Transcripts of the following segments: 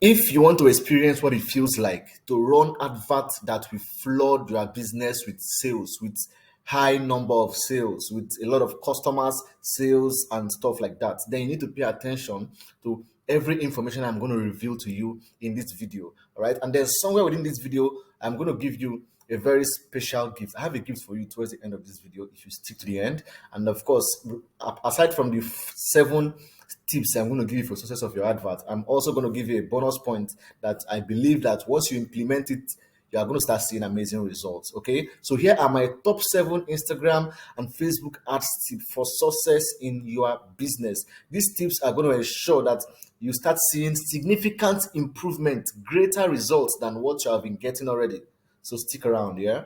If you want to experience what it feels like to run adverts that will flood your business with sales, with high number of sales, with a lot of customers, sales, and stuff like that, then you need to pay attention to every information I'm going to reveal to you in this video. All right. And then somewhere within this video, I'm going to give you a very special gift. I have a gift for you towards the end of this video if you stick to the end. And of course, aside from the seven tips I'm going to give you for success of your advert, I'm also going to give you a bonus point that I believe that once you implement it, you are going to start seeing amazing results. Okay, so here are my top 7 Instagram and Facebook ads tips for success in your business. These tips are going to ensure that you start seeing significant improvement, greater results than what you have been getting already. So stick around. Yeah,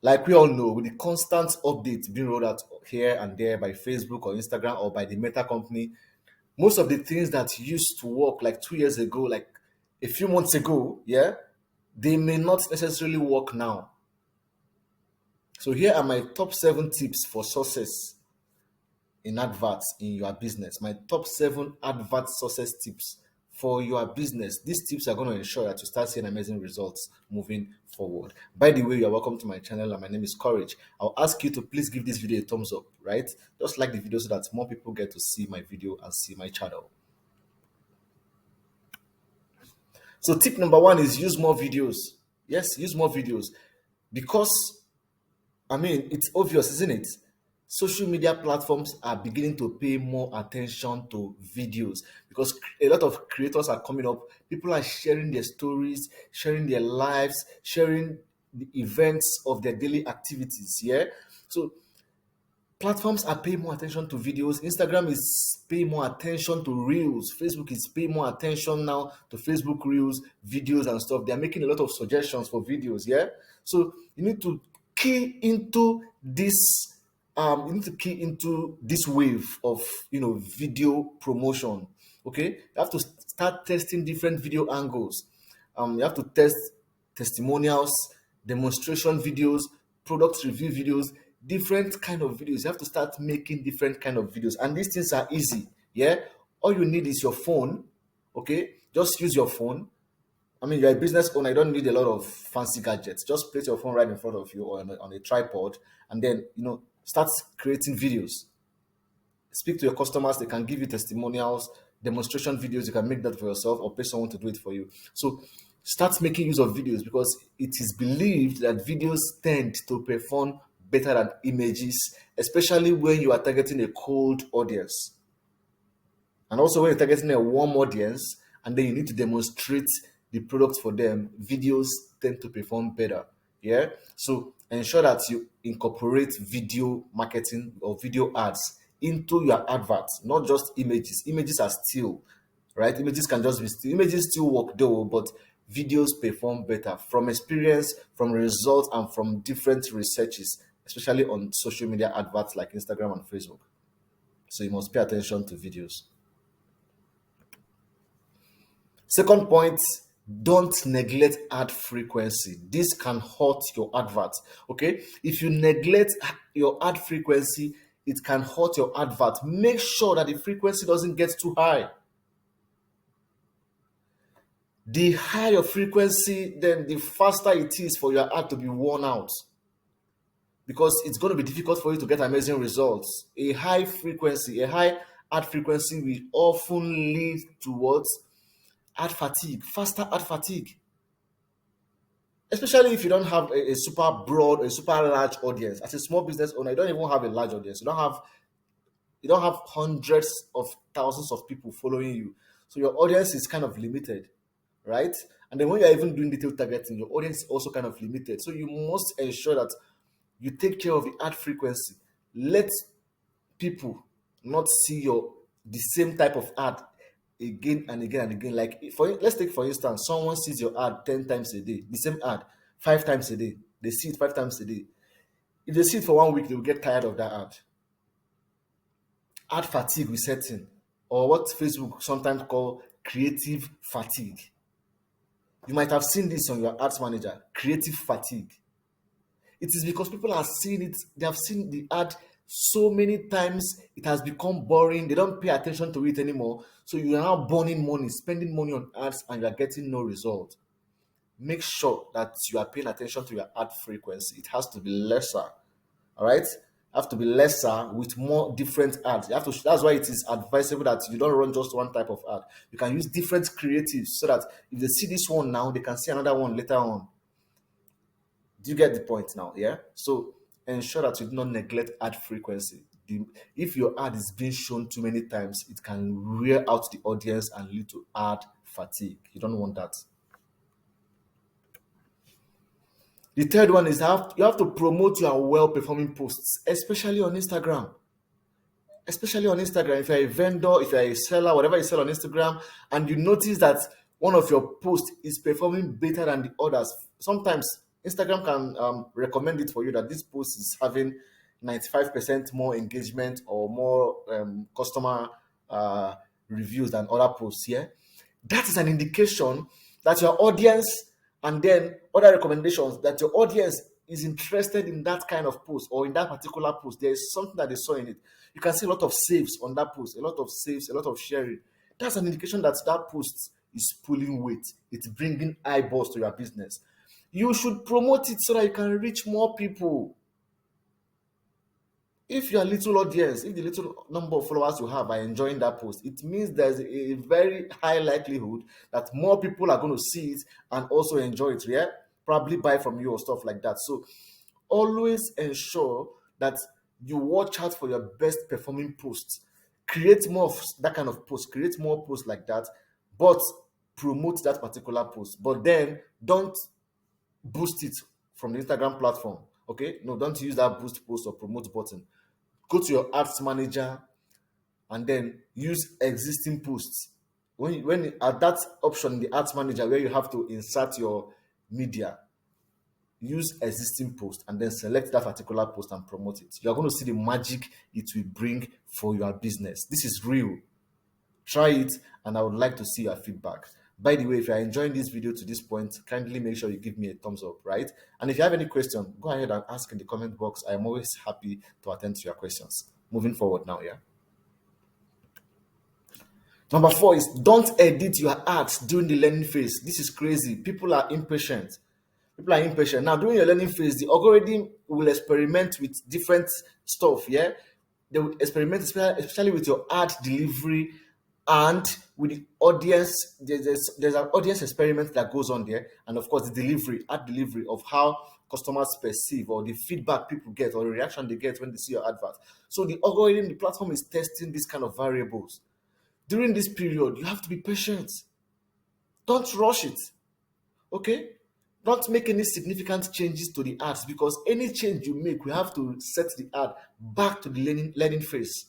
like we all know, with the constant updates being rolled out here and there by Facebook or Instagram or by the Meta company, most of the things that used to work like 2 years ago, like a few months ago, yeah, they may not necessarily work now. So here are my top 7 tips for success in adverts in your business. My top 7 advert success tips for your business. These tips are going to ensure that you start seeing amazing results moving forward. By the way, you are welcome to my channel and my name is Courage. I'll ask you to please give this video a thumbs up, right? Just like the video so that more people get to see my video and see my channel. So tip number 1 is use more videos. Yes, use more videos because it's obvious, isn't it? Social media platforms are beginning to pay more attention to videos because a lot of creators are coming up. People are sharing their stories, sharing their lives, sharing the events of their daily activities. Yeah. So platforms are paying more attention to videos. Instagram is paying more attention to reels. Facebook is paying more attention now to Facebook reels, videos, and stuff. They are making a lot of suggestions for videos. Yeah. So you need to key into this. You need to key into this wave of video promotion. Okay, you have to start testing different video angles. You have to test testimonials, demonstration videos, product review videos, different kind of videos. You have to start making different kind of videos, and these things are easy. Yeah, all you need is your phone. Okay, just use your phone. You're a business owner. You don't need a lot of fancy gadgets. Just place your phone right in front of you or on a tripod, and then start creating videos. Speak to your customers. They can give you testimonials, demonstration videos. You can make that for yourself or pay someone to do it for you. So start making use of videos because it is believed that videos tend to perform better than images, especially when you are targeting a cold audience. And also when you're targeting a warm audience and then you need to demonstrate the product for them, videos tend to perform better. Yeah. So ensure that you incorporate video marketing or video ads into your adverts, not just images. Images are still, right? Images can just be still. Images still work though, but videos perform better from experience, from results, and from different researches, especially on social media adverts like Instagram and Facebook. So you must pay attention to videos. Second point, don't neglect ad frequency. This can hurt your advert. Okay, if you neglect your ad frequency, it can hurt your advert. Make sure that the frequency doesn't get too high. The higher your frequency, then the faster it is for your ad to be worn out, because it's going to be difficult for you to get amazing results. A high frequency, a high ad frequency will often lead towards ad fatigue, faster ad fatigue. Especially if you don't have a super broad, a super large audience. As a small business owner, you don't even have a large audience. You don't have hundreds of thousands of people following you. So your audience is kind of limited, right? And then when you're even doing detailed targeting, your audience is also kind of limited. So you must ensure that you take care of the ad frequency. Let people not see the same type of ad again and again and again. Like let's take for instance, someone sees your ad 10 times a day, the same ad 5 times a day. They see it 5 times a day. If they see it for 1 week, they will get tired of that ad. Ad fatigue will set in, or what Facebook sometimes call creative fatigue. You might have seen this on your ads manager, creative fatigue. It is because people are seeing it, they have seen the ad So many times it has become boring. They don't pay attention to it anymore. So you are now burning money, spending money on ads, and you are getting no result. Make sure that you are paying attention to your ad frequency. It has to be lesser. All right, have to be lesser with more different ads. You have to. That's why it is advisable that you don't run just one type of ad. You can use different creatives so that if they see this one now, they can see another one later on. Do you get the point now? Yeah. So ensure that you do not neglect ad frequency. If your ad is being shown too many times, it can wear out the audience and lead to ad fatigue. You don't want that. The third one is you have to promote your well performing posts, especially on Instagram. If you're a vendor, if you're a seller, whatever you sell on Instagram, and you notice that one of your posts is performing better than the others, sometimes Instagram can recommend it for you that this post is having 95% more engagement or more customer uh, reviews than other posts here. That is an indication that your audience, and then other recommendations, that your audience is interested in that kind of post or in that particular post. There is something that they saw in it. You can see a lot of saves on that post, a lot of saves, a lot of sharing. That's an indication that that post is pulling weight. It's bringing eyeballs to your business. You should promote it so that you can reach more people. If your little audience, if the little number of followers you have are enjoying that post, it means there's a very high likelihood that more people are going to see it and also enjoy it. Yeah, probably buy from you or stuff like that. So always ensure that you watch out for your best performing posts. Create more of that kind of post. Create more posts like that, but promote that particular post. But then don't boost it from the Instagram platform. Okay, no, don't use that boost post or promote button. Go to your ads manager and then use existing posts. When at that option in the ads manager where you have to insert your media, use existing post and then select that particular post and promote it. You're going to see the magic it will bring for your business. This is real. Try it, and I would like to see your feedback. By the way, if you're enjoying this video to this point, kindly make sure you give me a thumbs up, right? And if you have any question, go ahead and ask in the comment box. I am always happy to attend to your questions. Moving forward now, yeah. Number 4 is don't edit your ads during the learning phase. This is crazy. People are impatient. Now, during your learning phase, the algorithm will experiment with different stuff. Yeah, they will experiment, especially with your ad delivery and with the audience. There's an audience experiment that goes on there, and of course, the ad delivery of how customers perceive or the feedback people get or the reaction they get when they see your advert. So the algorithm, the platform is testing these kind of variables. During this period, you have to be patient. Don't rush it. Okay? Don't make any significant changes to the ads, because any change you make, we have to set the ad back to the learning phase.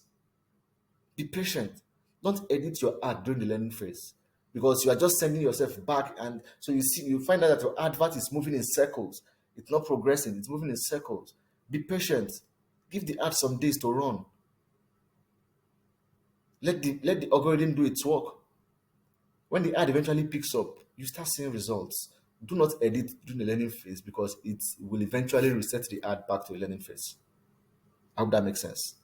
Be patient. Don't edit your ad during the learning phase, because you are just sending yourself back, and so you find out that your advert is moving in circles. It's not progressing. It's moving in circles. Be patient. Give the ad some days to run. Let the algorithm do its work. When the ad eventually picks up, you start seeing results. Do not edit during the learning phase, because it will eventually reset the ad back to the learning phase. I hope that makes sense.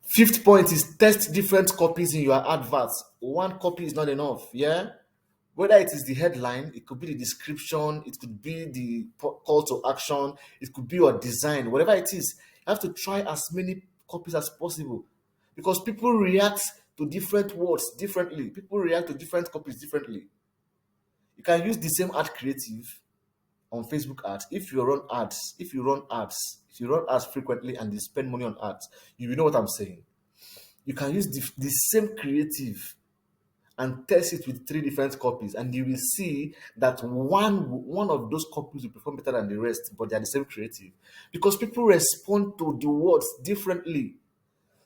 Fifth point is test different copies in your adverts. One copy is not enough. Yeah. Whether it is the headline, it could be the description, it could be the call to action, it could be your design, whatever it is, you have to try as many copies as possible, because people react to different words differently. People react to different copies differently. You can use the same ad creative on Facebook ads. If you run ads frequently and you spend money on ads, you will know what I'm saying. You can use the same creative and test it with 3 different copies, and you will see that one of those copies will perform better than the rest, but they are the same creative, because people respond to the words differently.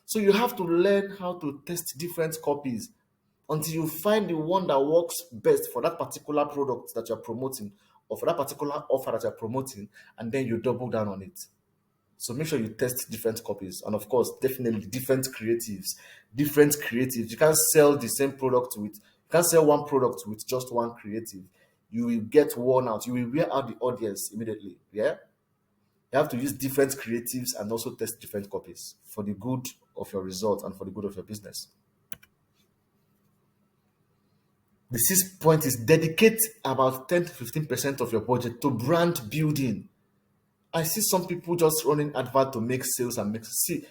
So you have to learn how to test different copies until you find the one that works best for that particular product that you're promoting, or for that particular offer that you're promoting, and then you double down on it. So make sure you test different copies, and of course, definitely different creatives. Different creatives. You can't sell the same product with, you can't sell one product with just one creative. You will get worn out. You will wear out the audience immediately. Yeah. You have to use different creatives and also test different copies for the good of your result and for the good of your business. The sixth point is dedicate about 10 to 15% of your budget to brand building. I see some people just running advert to make sales and make see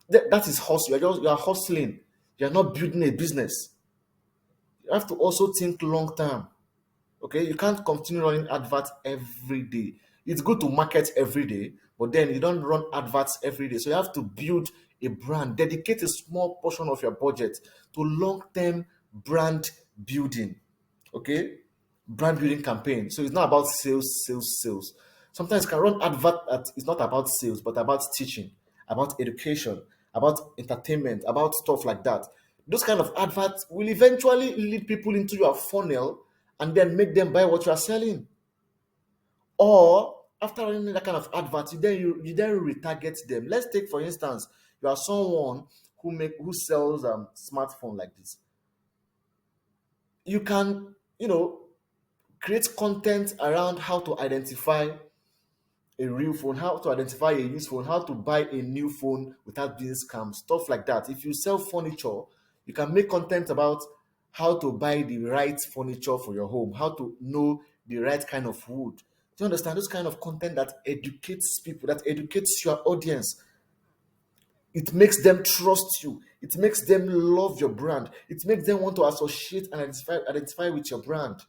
that is hustle. You are hustling. You are not building a business. You have to also think long term. Okay, you can't continue running adverts every day. It's good to market every day, but then you don't run adverts every day. So you have to build a brand, dedicate a small portion of your budget to long-term brand building. Okay, brand building campaign. So it's not about sales, sales, sales. Sometimes you can run advert that is not about sales, but about teaching, about education, about entertainment, about stuff like that. Those kind of adverts will eventually lead people into your funnel and then make them buy what you are selling. Or after running that kind of advert, you then retarget them. Let's take for instance, you are someone who sells smartphone like this. You can, create content around how to identify a real phone, how to identify a used phone, how to buy a new phone without being scammed, stuff like that. If you sell furniture, you can make content about how to buy the right furniture for your home, how to know the right kind of wood. Do you understand? Those kind of content that educates people, that educates your audience. It makes them trust you. It makes them love your brand. It makes them want to associate and identify with your brand.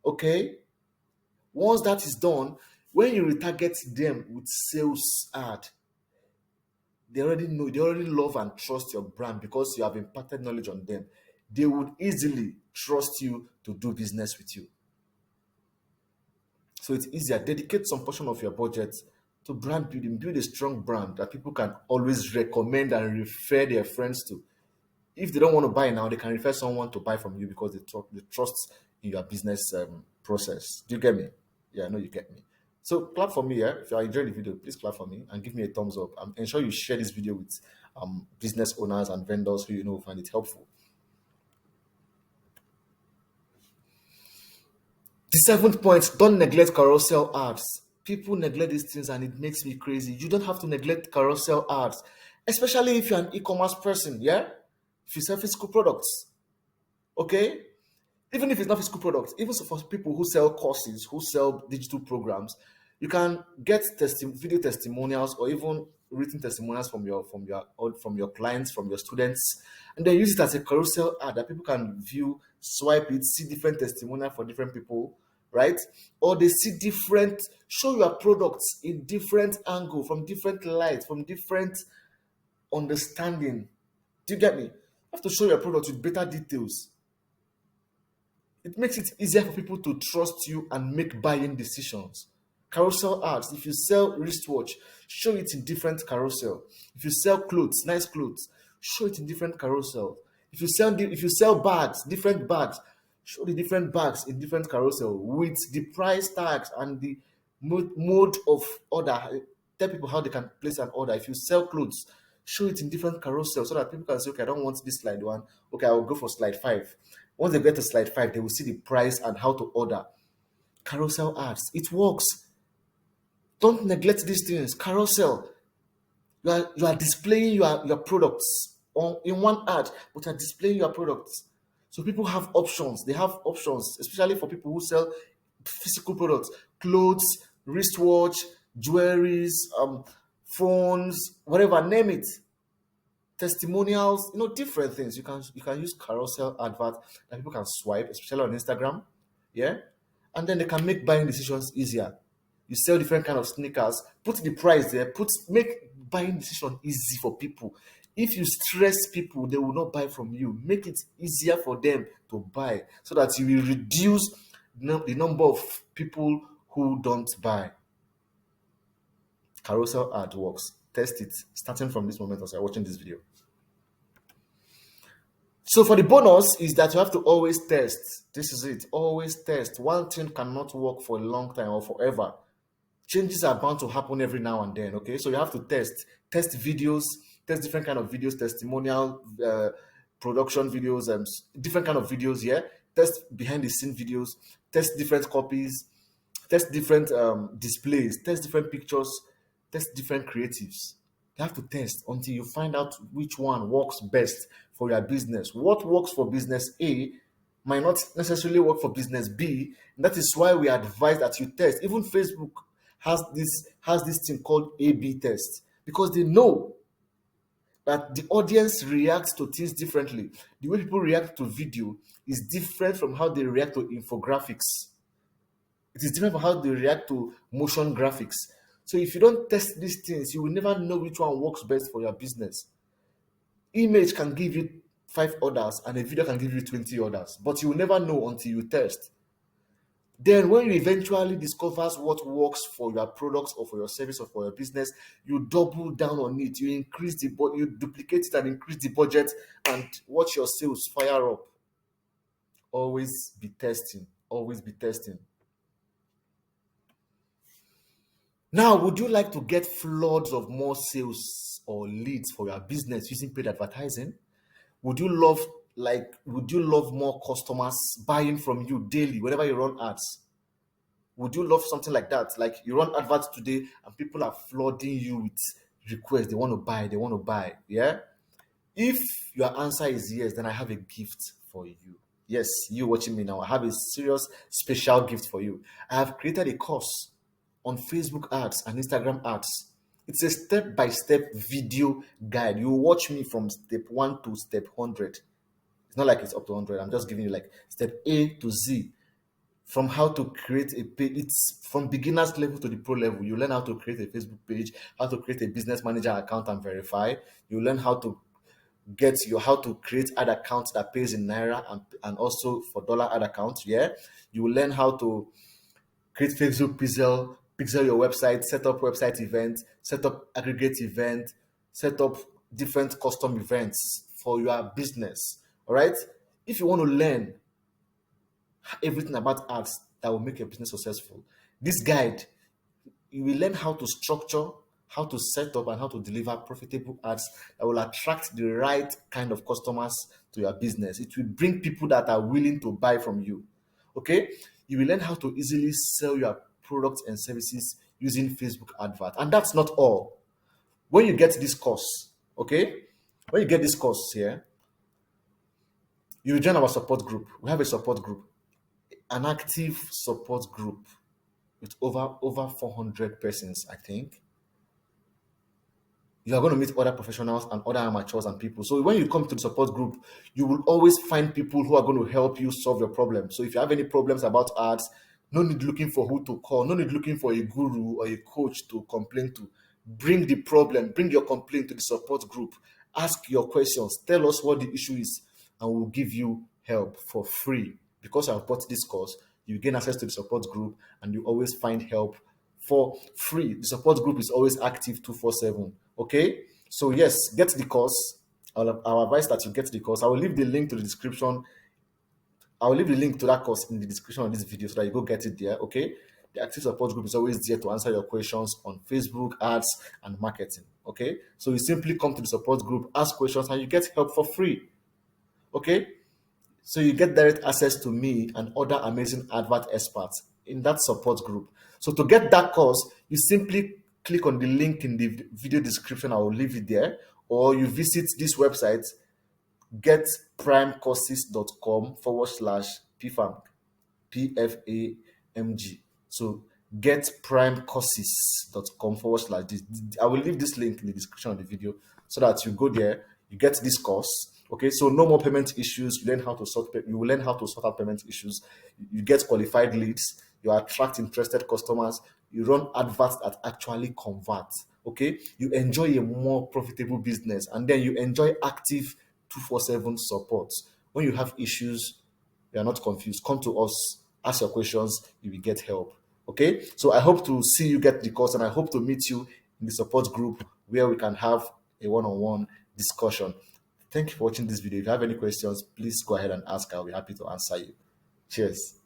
Okay? Once that is done, when you retarget them with sales ad, they already know, they already love and trust your brand because you have imparted knowledge on them. They would easily trust you to do business with you. So it's easier. Dedicate some portion of your budget to brand building. Build a strong brand that people can always recommend and refer their friends to. If they don't want to buy now, they can refer someone to buy from you because they trust in your business process. Do you get me? Yeah, I know you get me. So clap for me, yeah. If you are enjoying the video, please clap for me and give me a thumbs up. And ensure you share this video with business owners and vendors who you know find it helpful. The seventh point, don't neglect carousel ads. People neglect these things and it makes me crazy. You don't have to neglect carousel ads, especially if you're an e-commerce person, yeah? If you sell physical products, okay? Even if it's not physical products, even so for people who sell courses, who sell digital programs, you can get video testimonials or even written testimonials from your clients, from your students, and then use it as a carousel ad that people can view, swipe it, see different testimonial for different people, right? Or they see different, show your products in different angle, from different light, from different understanding. Do you get me? You have to show your products with better details. It makes it easier for people to trust you and make buying decisions. Carousel ads. If you sell wristwatch, show it in different carousel. If you sell clothes, nice clothes, show it in different carousel. If you sell bags, different bags, show the different bags in different carousel with the price tags and the mode of order. Tell people how they can place an order. If you sell clothes, show it in different carousel so that people can say, okay, I don't want this slide one. Okay, I will go for slide 5. Once they get to slide 5, they will see the price and how to order. Carousel ads, it works. Don't neglect these things. Carousel, you are displaying your products in one ad, but you are displaying your products. So people have options. They have options, especially for people who sell physical products, clothes, wristwatch, jewelries, phones, whatever, name it. Testimonials, different things. You can use carousel advert that people can swipe, especially on Instagram, yeah, and then they can make buying decisions easier. You sell different kind of sneakers, put the price there, make buying decision easy for people. If you stress people, they will not buy from you. Make it easier for them to buy so that you will reduce the number of people who don't buy. Carousel ad works. Test it starting from this moment as you're watching this video. So for the bonus is that you have to always test. This is it. Always test. One thing cannot work for a long time or forever. Changes are bound to happen every now and then. Okay, so you have to test videos, test different kind of videos, testimonial, production videos, different kind of videos. Yeah, test behind the scene videos, test different copies, test different displays, test different pictures, test different creatives. You have to test until you find out which one works best for your business. What works for business A might not necessarily work for business B. That is why we advise that you test. Even Facebook has this thing called A/B test, because they know that the audience reacts to things differently. The way people react to video is different from how they react to infographics. It is different from how they react to motion graphics. So if you don't test these things, you will never know which one works best for your business. Image can give you 5 orders and a video can give you 20 orders, but you will never know until you test. Then when you eventually discover what works for your products or for your service or for your business, you double down on it. You increase the you duplicate it and increase the budget and watch your sales fire up. Always be testing. Always be testing. Now, would you like to get floods of more sales or leads for your business using paid advertising? Would you love more customers buying from you daily whenever you run ads? Would you love something like that? Like you run adverts today and people are flooding you with requests. They want to buy, they want to buy. Yeah? If your answer is yes, then I have a gift for you. Yes, you watching me now. I have a serious special gift for you. I have created a course on Facebook ads and Instagram ads. It's a step-by-step video guide. You watch me from step 1 to step 100. It's not like it's up to 100. I'm just giving you like step A to Z, from how to create a page. It's from beginners level to the pro level. You learn how to create a Facebook page, how to create a business manager account and verify. You learn how to create ad accounts that pays in naira and also for dollar ad accounts. Yeah, you will learn how to create Facebook pixel your website, set up website events, set up aggregate event, set up different custom events for your business. All right. If you want to learn everything about ads that will make your business successful, this guide, you will learn how to structure, how to set up, and how to deliver profitable ads that will attract the right kind of customers to your business. It will bring people that are willing to buy from you. Okay? You will learn how to easily sell your products and services using Facebook advert. And that's not all. When you get this course, okay? When you get this course here, you will join our support group. We have a support group, an active support group with over 400 persons, I think. You are going to meet other professionals and other amateurs and people. So when you come to the support group, you will always find people who are going to help you solve your problem. So if you have any problems about ads, no need looking for who to call, no need looking for a guru or a coach to complain to. Bring the problem, bring your complaint to the support group. Ask your questions, tell us what the issue is, and we'll give you help for free. Because I've bought this course, you gain access to the support group and you always find help for free. The support group is always active 247. Okay, so yes, get the course. I'll advise that you get the course. I will leave the link to the description. I will leave the link to that course in the description of this video so that you go get it there. Okay, the active support group is always there to answer your questions on Facebook ads and marketing. Okay, so you simply come to the support group, ask questions, and you get help for free. Okay, so you get direct access to me and other amazing advert experts in that support group. So to get that course, you simply click on the link in the video description. I will leave it there. Or you visit this website, getprimecourses.com/pfam, PFAMG. So getprimecourses.com/. I will leave this link in the description of the video so that you go there, you get this course. Okay, so no more payment issues. You will learn how to sort out payment issues. You get qualified leads. You attract interested customers. You run adverts that actually convert. Okay, you enjoy a more profitable business, and then you enjoy active 247 support. When you have issues, you are not confused. Come to us, ask your questions. You will get help. Okay, so I hope to see you get the course, and I hope to meet you in the support group where we can have a one-on-one discussion. Thank you for watching this video. If you have any questions, please go ahead and ask. I'll be happy to answer you. Cheers.